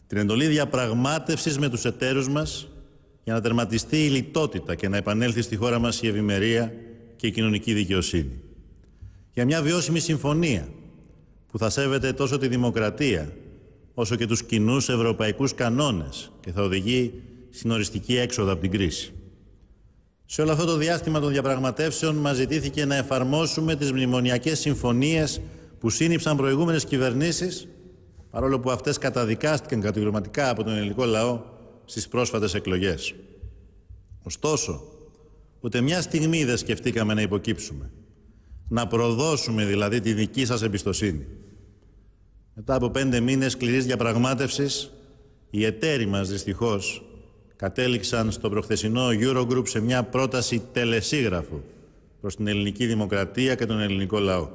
την εντολή διαπραγμάτευσης με τους εταίρους μας για να τερματιστεί η λιτότητα και να επανέλθει στη χώρα μας η ευημερία και η κοινωνική δικαιοσύνη. Για μια βιώσιμη συμφωνία που θα σέβεται τόσο τη δημοκρατία όσο και τους κοινούς ευρωπαϊκούς κανόνες και θα οδηγεί στην οριστική έξοδο από την κρίση. Σε όλο αυτό το διάστημα των διαπραγματεύσεων μας ζητήθηκε να εφαρμόσουμε τις μνημονιακές συμφωνίες που σύνυψαν προηγούμενες κυβερνήσεις, παρόλο που αυτές καταδικάστηκαν κατηγορηματικά από τον ελληνικό λαό στις πρόσφατες εκλογές. Ωστόσο, ούτε μια στιγμή δεν σκεφτήκαμε να υποκύψουμε. Να προδώσουμε δηλαδή τη δική σας εμπιστοσύνη. Μετά από 5 μήνες σκληρής διαπραγμάτευσης, οι εταίροι μας δυστυχώς κατέληξαν στο προχθεσινό Eurogroup σε μια πρόταση τελεσίγραφου προς την ελληνική δημοκρατία και τον ελληνικό λαό.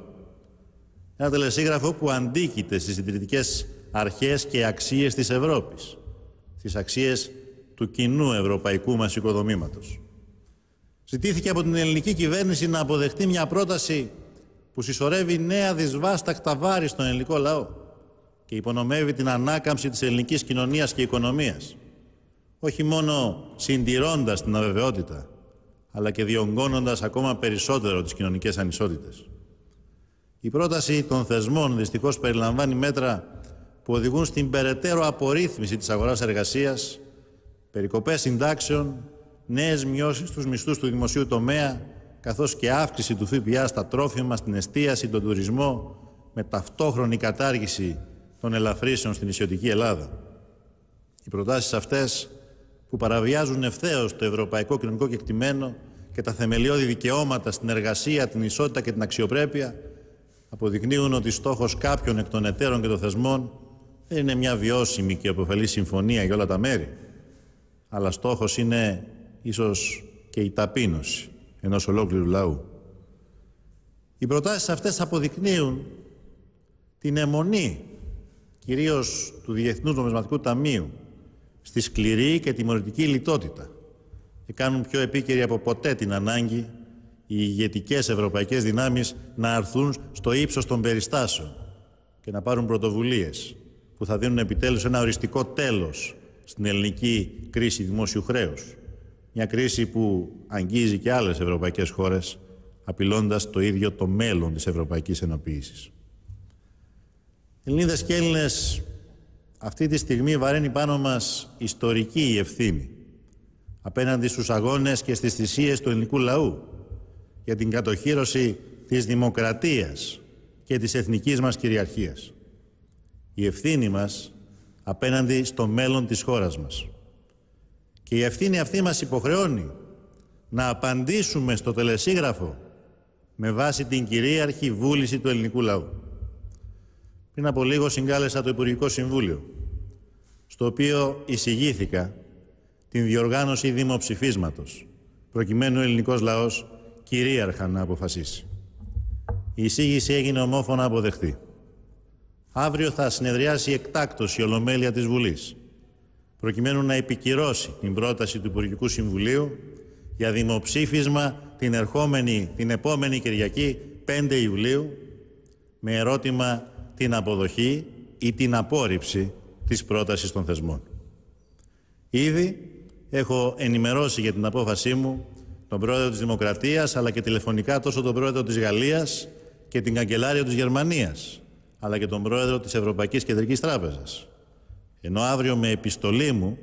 Ένα τελεσίγραφο που αντίκειται στις ιδρυτικές αρχές και αξίες της Ευρώπης, στις αξίες του κοινού ευρωπαϊκού μας οικοδομήματος. Ζητήθηκε από την ελληνική κυβέρνηση να αποδεχτεί μια πρόταση που συσσωρεύει νέα δυσβάστακτα βάρη στον ελληνικό λαό και υπονομεύει την ανάκαμψη της ελληνικής κοινωνίας και οικονομίας, όχι μόνο συντηρώντας την αβεβαιότητα, αλλά και διωγγώνοντας ακόμα περισσότερο τις κοινωνικές ανισότητες. Η πρόταση των θεσμών δυστυχώς περιλαμβάνει μέτρα που οδηγούν στην περαιτέρω απορρίθμιση της αγοράς εργασίας, περικοπές συντάξεων, νέες μειώσεις στους μισθούς του δημοσίου τομέα, καθώς και αύξηση του ΦΠΑ στα τρόφιμα, στην εστίαση, τον τουρισμό, με ταυτόχρονη κατάργηση των ελαφρύσεων στην νησιωτική Ελλάδα. Οι προτάσεις αυτές, που παραβιάζουν ευθέως το ευρωπαϊκό κοινωνικό κεκτημένο και τα θεμελιώδη δικαιώματα στην εργασία, την ισότητα και την αξιοπρέπεια, αποδεικνύουν ότι στόχος κάποιων εκ των εταίρων και των θεσμών δεν είναι μια βιώσιμη και επωφελή συμφωνία για όλα τα μέρη, αλλά στόχος είναι ίσως και η ταπείνωση ενός ολόκληρου λαού. Οι προτάσεις αυτές αποδεικνύουν την αιμονή, κυρίως του Διεθνούς Νομισματικού Ταμείου, στη σκληρή και τιμωρητική λιτότητα και κάνουν πιο επίκαιρη από ποτέ την ανάγκη οι ηγετικές ευρωπαϊκές δυνάμεις να αρθούν στο ύψος των περιστάσεων και να πάρουν πρωτοβουλίες που θα δίνουν επιτέλους ένα οριστικό τέλος στην ελληνική κρίση δημόσιου χρέους. Μια κρίση που αγγίζει και άλλες ευρωπαϊκές χώρες, απειλώντας το ίδιο το μέλλον της ευρωπαϊκής ενοποίησης. Ελληνίδες και Έλληνες, αυτή τη στιγμή βαραίνει πάνω μας ιστορική ευθύνη απέναντι στους αγώνες και στις θυσίες του ελληνικού λαού για την κατοχύρωση της δημοκρατίας και της εθνικής μας κυριαρχίας. Η ευθύνη μας απέναντι στο μέλλον της χώρας μας. Και η ευθύνη αυτή μας υποχρεώνει να απαντήσουμε στο τελεσίγραφο με βάση την κυρίαρχη βούληση του ελληνικού λαού. Πριν από λίγο συγκάλεσα το Υπουργικό Συμβούλιο, στο οποίο εισηγήθηκα την διοργάνωση δημοψηφίσματος, προκειμένου ο ελληνικός λαός κυρίαρχα να αποφασίσει. Η εισήγηση έγινε ομόφωνα αποδεκτή. Αύριο θα συνεδριάσει εκτάκτως η Ολομέλεια της Βουλής, προκειμένου να επικυρώσει την πρόταση του Υπουργικού Συμβουλίου για δημοψήφισμα την επόμενη Κυριακή 5 Ιουλίου με ερώτημα την αποδοχή ή την απόρριψη της πρότασης των θεσμών. Ήδη έχω ενημερώσει για την απόφασή μου τον Πρόεδρο της Δημοκρατίας, αλλά και τηλεφωνικά τόσο τον Πρόεδρο της Γαλλίας και την Καγκελάριο της Γερμανίας, αλλά και τον Πρόεδρο της Ευρωπαϊκής Κεντρικής Τράπεζας. Ενώ αύριο με επιστολή μου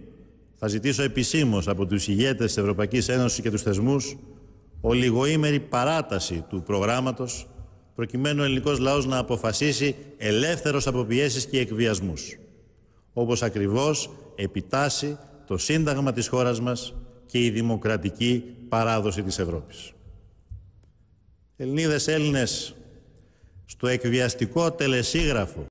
θα ζητήσω επισήμως από τους ηγέτες της Ευρωπαϊκής Ένωσης και τους θεσμούς ολιγοήμερη παράταση του προγράμματος, προκειμένου ο ελληνικός λαός να αποφασίσει ελεύθερος από πιέσεις και εκβιασμούς, όπως ακριβώς επιτάσσει το Σύνταγμα της χώρας μας και η δημοκρατική παράδοση της Ευρώπης. Ελληνίδες, Έλληνες, στο εκβιαστικό τελεσίγραφο